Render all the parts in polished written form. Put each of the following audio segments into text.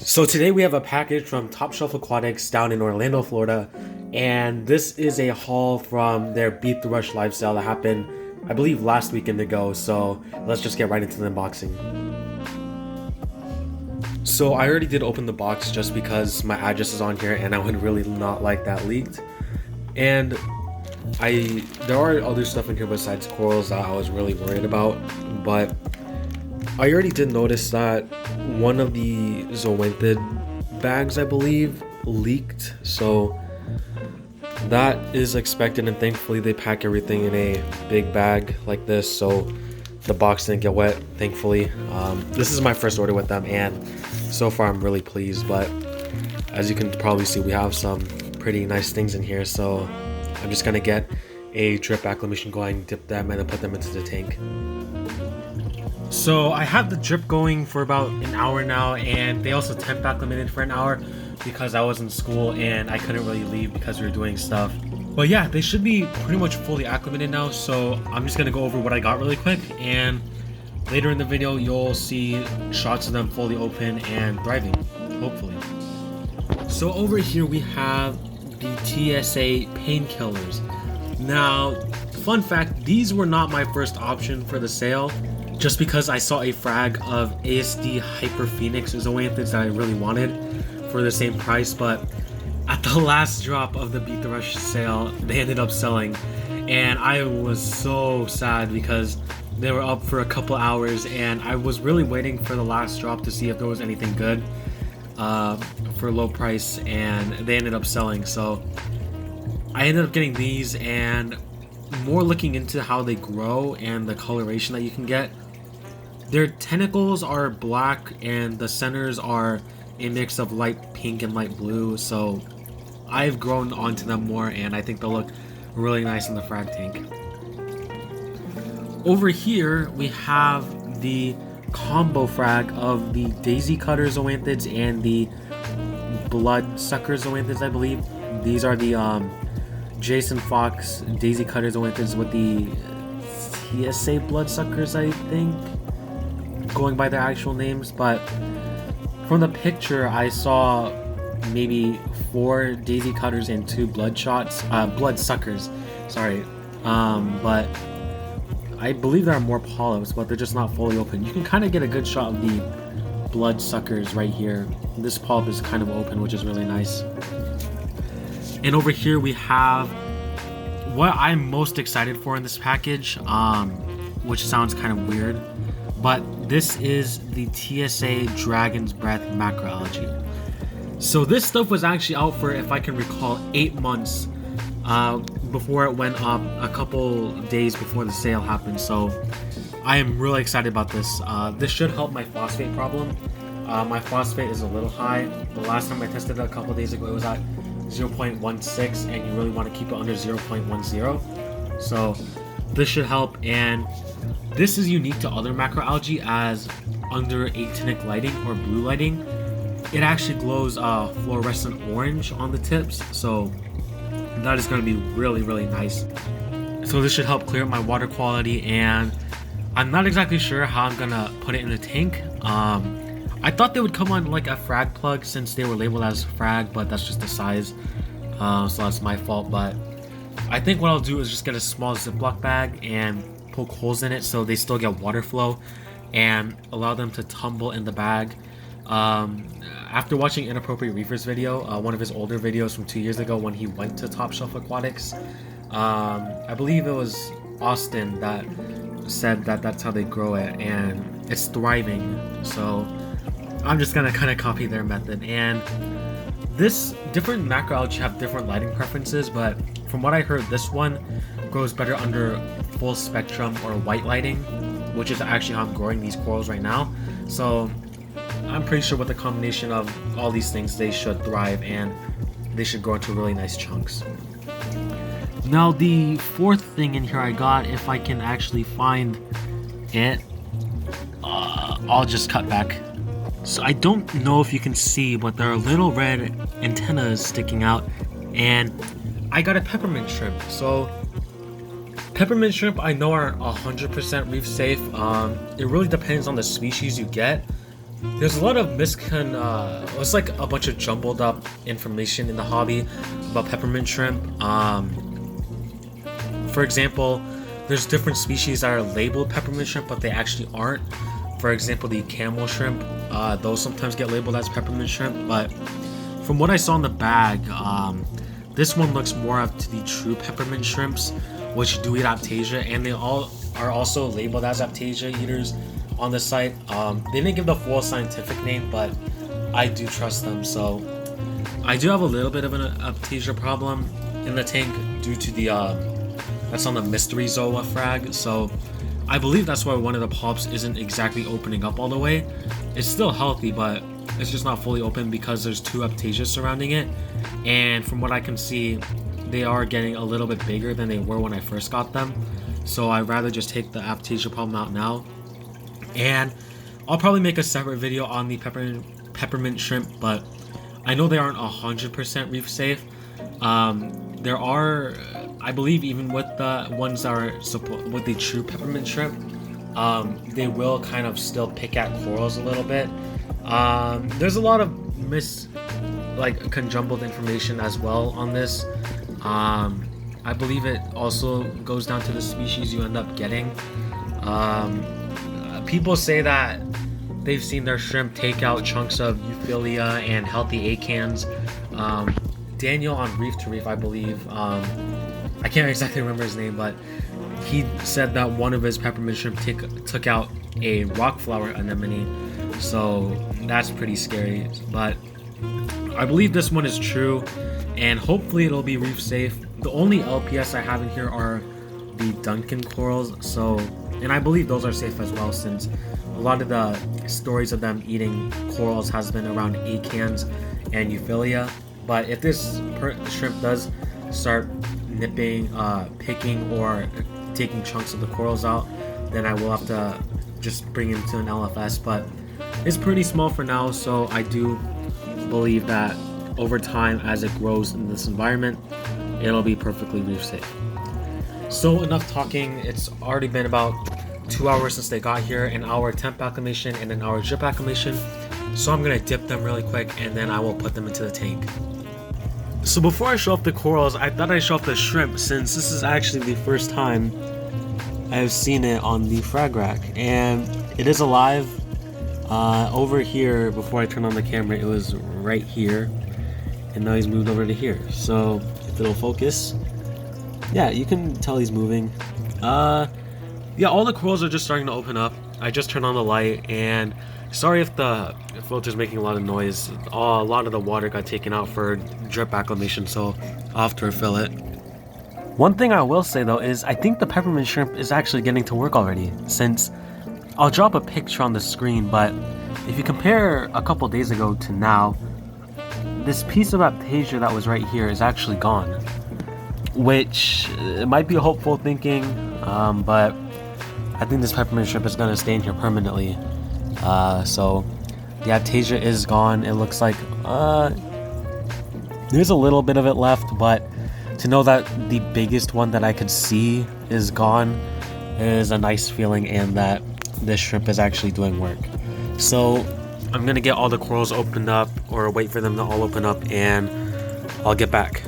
So today we have a package from Shelf Aquatics down in Orlando, Florida, and this is a haul from their Beat the Rush live sale that happened, I believe, last weekend ago. So let's just get right into the unboxing. So I already did open the box just because my address is on here and I would really not like that leaked. And there are other stuff in here besides corals that I was really worried about, but I already did notice that one of the zoanthid bags, I believe, leaked. So that is expected, and thankfully they pack everything in a big bag like this, so the box didn't get wet, thankfully. This is my first order with them, and so far I'm really pleased. But as you can probably see, we have some pretty nice things in here, so I'm just gonna get a drip acclimation going, dip them, and then put them into the tank. So I have the drip going for about an hour now, and they also temp acclimated for an hour because I was in school and I couldn't really leave because we were doing stuff. But yeah, they should be pretty much fully acclimated now, so I'm just gonna go over what I got really quick, and later in the video you'll see shots of them fully open and thriving, hopefully. So over here we have the TSA painkillers. Now, fun fact, these were not my first option for the sale, just because I saw a frag of ASD Hyper Phoenix zoanthids that I really wanted for the same price, but at the last drop of the Beat the Rush sale, they ended up selling, and I was so sad because they were up for a couple hours, and I was really waiting for the last drop to see if there was anything good for low price, and they ended up selling. So I ended up getting these, and more looking into how they grow and the coloration that you can get. Their tentacles are black and the centers are a mix of light pink and light blue, so I've grown onto them more and I think they'll look really nice in the frag tank. Over here we have the combo frag of the daisy cutter zoanthids and the blood sucker zoanthids, I believe. These are the Jason Fox daisy cutter zoanthids with the TSA bloodsuckers, I think, going by their actual names. But from the picture I saw maybe 4 daisy cutters and 2 blood suckers, sorry. But I believe there are more polyps, but they're just not fully open. You can kind of get a good shot of the blood suckers right here. This polyp is kind of open, which is really nice. And over here we have what I'm most excited for in this package, which sounds kind of weird, but this is the TSA Dragon's Breath macroalgae. So this stuff was actually out for, if I can recall, 8 months before it went up, a couple days before the sale happened. So I am really excited about this. This should help my phosphate problem. My phosphate is a little high. The last time I tested it a couple days ago, it was at 0.16, and you really want to keep it under 0.10. So this should help, and this is unique to other macroalgae, as under actinic lighting or blue lighting, it actually glows fluorescent orange on the tips, so that is going to be really, really nice. So this should help clear up my water quality, and I'm not exactly sure how I'm gonna put it in the tank. I thought they would come on like a frag plug since they were labeled as frag, but that's just the size, so that's my fault. But I think what I'll do is just get a small Ziploc bag and poke holes in it so they still get water flow and allow them to tumble in the bag. After watching Inappropriate Reefers video, one of his older videos from 2 years ago when he went to Shelf Aquatics, I believe it was Austin that said that that's how they grow it, and it's thriving. So I'm just gonna kind of copy their method. And this different macroalgae have different lighting preferences, but from what I heard, this one grows better under full spectrum or white lighting, which is actually how I'm growing these corals right now. So I'm pretty sure with the combination of all these things, they should thrive and they should grow into really nice chunks. Now the fourth thing in here I got, if I can actually find it, I'll just cut back. So I don't know if you can see, but there are little red antennas sticking out, and I got a peppermint shrimp. So peppermint shrimp I know are 100% reef safe. It really depends on the species you get. There's a lot of it's like a bunch of jumbled up information in the hobby about peppermint shrimp. For example, there's different species that are labeled peppermint shrimp, but they actually aren't. For example, the camel shrimp, those sometimes get labeled as peppermint shrimp, but from what I saw in the bag, this one looks more up to the true peppermint shrimps, which do eat Aptasia, and they all are also labeled as Aptasia eaters on the site. They didn't give the full scientific name, but I do trust them. So I do have a little bit of an Aptasia problem in the tank due to the that's on the mystery Zoa frag. So I believe that's why one of the polyps isn't exactly opening up all the way. It's still healthy, but it's just not fully open because there's 2 Aptasias surrounding it. And from what I can see, they are getting a little bit bigger than they were when I first got them. So I'd rather just take the Aptasia problem out now. And I'll probably make a separate video on the peppermint shrimp, but I know they aren't 100% reef safe. There are, I believe, even with the ones that are with the true peppermint shrimp, they will kind of still pick at corals a little bit. There's a lot of conjumbled information as well on this. I believe it also goes down to the species you end up getting. People say that they've seen their shrimp take out chunks of Euphilia and healthy acans. Daniel on Reef to Reef, I believe, I can't exactly remember his name, but he said that one of his peppermint shrimp took out a rock flower anemone, so that's pretty scary. But I believe this one is true, and hopefully it'll be reef safe. The only LPS I have in here are the Duncan corals, and I believe those are safe as well, since a lot of the stories of them eating corals has been around acans and Euphilia. But if this shrimp does start nipping, picking, or taking chunks of the corals out, then I will have to just bring him to an LFS. But it's pretty small for now, so I do believe that over time, as it grows in this environment, it'll be perfectly reef safe. So enough talking. It's already been about 2 hours since they got here, an hour temp acclimation and an hour drip acclimation. So I'm gonna dip them really quick and then I will put them into the tank. So before I show off the corals, I thought I'd show off the shrimp, since this is actually the first time I've seen it on the frag rack, and it is alive. Over here, before I turn on the camera, it was right here, and now he's moved over to here. So if it'll focus, yeah, you can tell he's moving. Yeah, all the corals are just starting to open up. I just turned on the light, and sorry if the filter's making a lot of noise. A lot of the water got taken out for drip acclimation, so I'll have to refill it. One thing I will say though is I think the peppermint shrimp is actually getting to work already, since I'll drop a picture on the screen, but if you compare a couple days ago to now, this piece of Aptasia that was right here is actually gone, which it might be hopeful thinking, but I think this peppermint shrimp is going to stay in here permanently. So the Aptasia is gone. It looks like there's a little bit of it left, but to know that the biggest one that I could see is gone is a nice feeling, and that this shrimp is actually doing work. So I'm gonna get all the corals opened up, or wait for them to all open up, and I'll get back.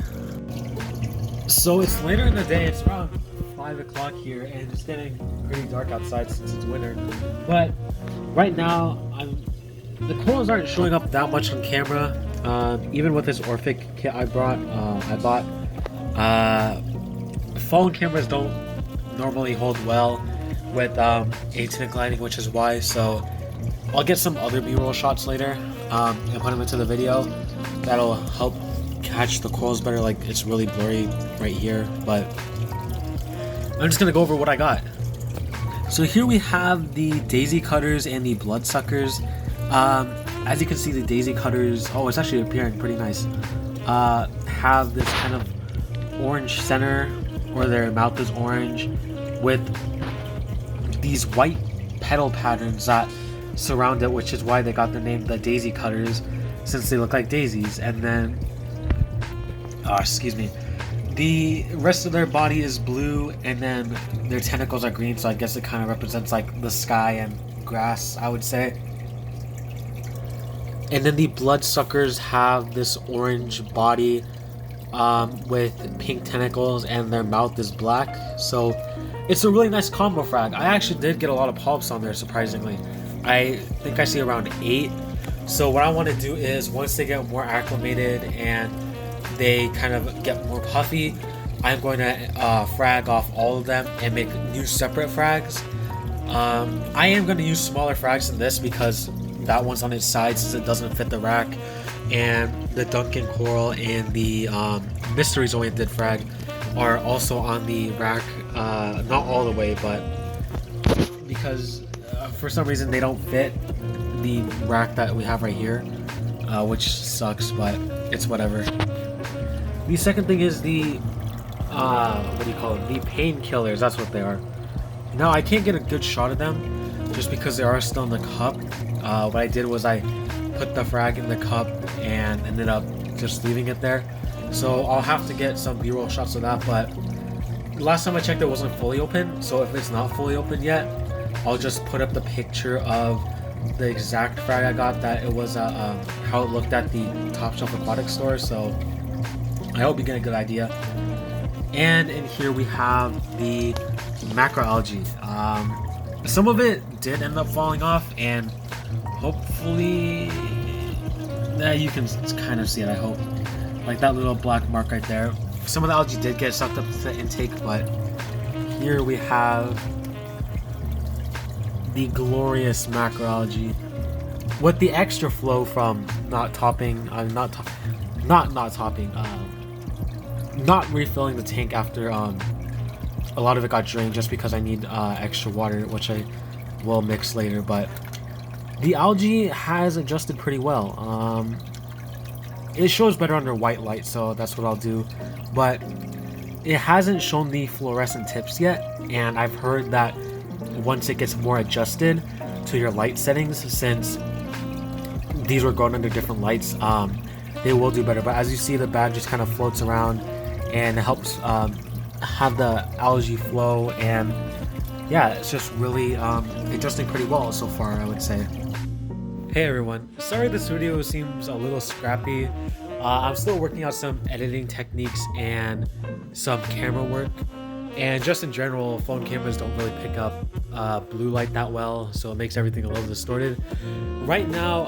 So it's later in the day. It's around 5 o'clock here, and it's getting pretty dark outside since it's winter. But right now, the corals aren't showing up that much on camera. Even with this Orphic kit I bought, phone cameras don't normally hold well with actinic lighting, which is why. So I'll get some other B-roll shots later and put them into the video. That'll help catch the corals better. Like, it's really blurry right here, but I'm just gonna go over what I got. So here we have the daisy cutters and the bloodsuckers. As you can see, the daisy cutters, oh, it's actually appearing pretty nice, have this kind of orange center, or their mouth is orange, with these white petal patterns that surround it, which is why they got the name the daisy cutters, since they look like daisies. And then the rest of their body is blue, and then their tentacles are green, so I guess it kind of represents like the sky and grass, I would say. And then the bloodsuckers have this orange body with pink tentacles, and their mouth is black. So it's a really nice combo frag. I actually did get a lot of polyps on there, surprisingly. I think I see around 8. So what I want to do is, once they get more acclimated and they kind of get more puffy, I'm going to frag off all of them and make new separate frags. I am going to use smaller frags than this because that one's on its side since it doesn't fit the rack, and the Duncan Coral and the Mysteries Oriented frag are also on the rack, not all the way, but because for some reason they don't fit the rack that we have right here, which sucks, but it's whatever. The second thing is the what do you call them? The painkillers. That's what they are. Now I can't get a good shot of them just because they are still in the cup. What I did was I put the frag in the cup and ended up just leaving it there. So I'll have to get some B-roll shots of that, but last time I checked it wasn't fully open, so if it's not fully open yet, I'll just put up the picture of the exact frag I got, that it was how it looked at the Top Shelf Aquatics store, so I hope you get a good idea. And in here we have the macroalgae. Some of it did end up falling off, and hopefully you can kind of see it, I hope. Like that little black mark right there. Some of the algae did get sucked up to the intake, but here we have the glorious macroalgae with the extra flow from not refilling the tank after a lot of it got drained, just because I need extra water, which I will mix later. But the algae has adjusted pretty well. It shows better under white light, so that's what I'll do, but it hasn't shown the fluorescent tips yet, and I've heard that once it gets more adjusted to your light settings, since these were grown under different lights, they will do better. But as you see, the bag just kind of floats around and it helps have the algae flow, and yeah, it's just really adjusting pretty well so far, I would say. Hey everyone, sorry this video seems a little scrappy. I'm still working out some editing techniques and some camera work, and just in general, phone cameras don't really pick up blue light that well, so it makes everything a little distorted. Right now,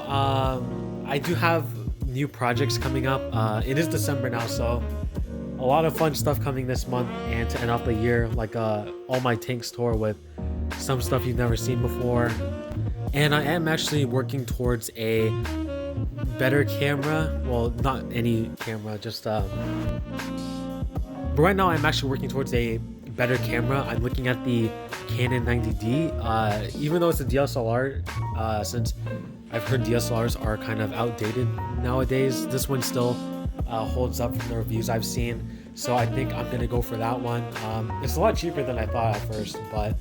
I do have new projects coming up. It is December now, so a lot of fun stuff coming this month, and to end off the year, like all my tanks tour with some stuff you've never seen before. And I am actually working towards a better camera. Well, not any camera, just but right now I'm actually working towards a better camera. I'm looking at the Canon 90D. Even though it's a DSLR, since I've heard DSLRs are kind of outdated nowadays, this one still holds up from the reviews I've seen. So I think I'm gonna go for that one. It's a lot cheaper than I thought at first, but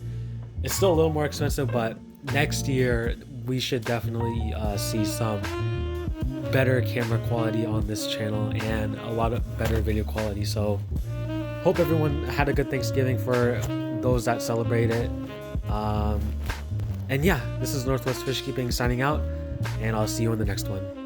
it's still a little more expensive. But next year we should definitely see some better camera quality on this channel and a lot of better video quality. So hope everyone had a good Thanksgiving for those that celebrate it. And yeah, this is Northwest Fish Keeping signing out, and I'll see you in the next one.